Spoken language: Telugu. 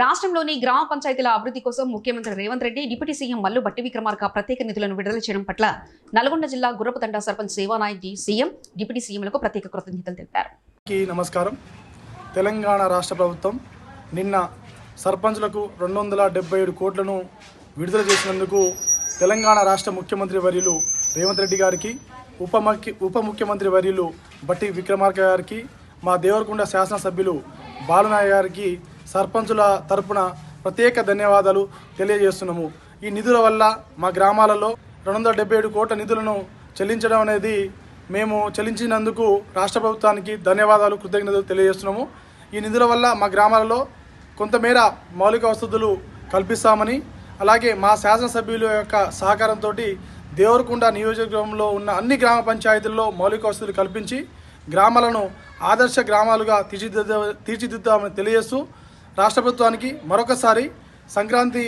రాష్ట్రంలోని గ్రామ పంచాయతీల అభివృద్ధి కోసం ముఖ్యమంత్రి రేవంత్ రెడ్డి డిప్యూటీ సీఎం మల్లు బట్టి విక్రమార్క ప్రత్యేక నిధులను విడుదల చేయడం పట్ల నల్గొండ జిల్లా గుర్రపుతండ సర్పంచ్ సేవానాయక్ సీఎం డిప్యూటీ సీఎంలకు ప్రత్యేక కృతజ్ఞతలు తెలిపారు. నమస్కారం. తెలంగాణ రాష్ట్ర ప్రభుత్వం నిన్న సర్పంచ్లకు 277 కోట్లను విడుదల చేసినందుకు తెలంగాణ రాష్ట్ర ముఖ్యమంత్రి వర్యులు రేవంత్ రెడ్డి గారికి, ఉప ముఖ్యమంత్రి వర్యులు బట్టి విక్రమార్క గారికి, మా దేవరకొండ శాసనసభ్యులు బాలునాయక్ గారికి సర్పంచుల తరపున ప్రత్యేక ధన్యవాదాలు తెలియజేస్తున్నాము. ఈ నిధుల వల్ల మా గ్రామాలలో 277 కోట్ల నిధులను చెల్లించడం అనేది మేము చెల్లించినందుకు రాష్ట్ర ప్రభుత్వానికి ధన్యవాదాలు, కృతజ్ఞతలు తెలియజేస్తున్నాము. ఈ నిధుల వల్ల మా గ్రామాలలో కొంతమేర మౌలిక వసతులు కల్పిస్తామని, అలాగే మా శాసనసభ్యుల యొక్క సహకారంతో దేవరకొండ నియోజకవర్గంలో ఉన్న అన్ని గ్రామ పంచాయతీల్లో మౌలిక వసతులు కల్పించి గ్రామాలను ఆదర్శ గ్రామాలుగా తీర్చిదిద్దామని తెలియజేస్తూ రాష్ట్ర ప్రభుత్వానికి మరొకసారి సంక్రాంతి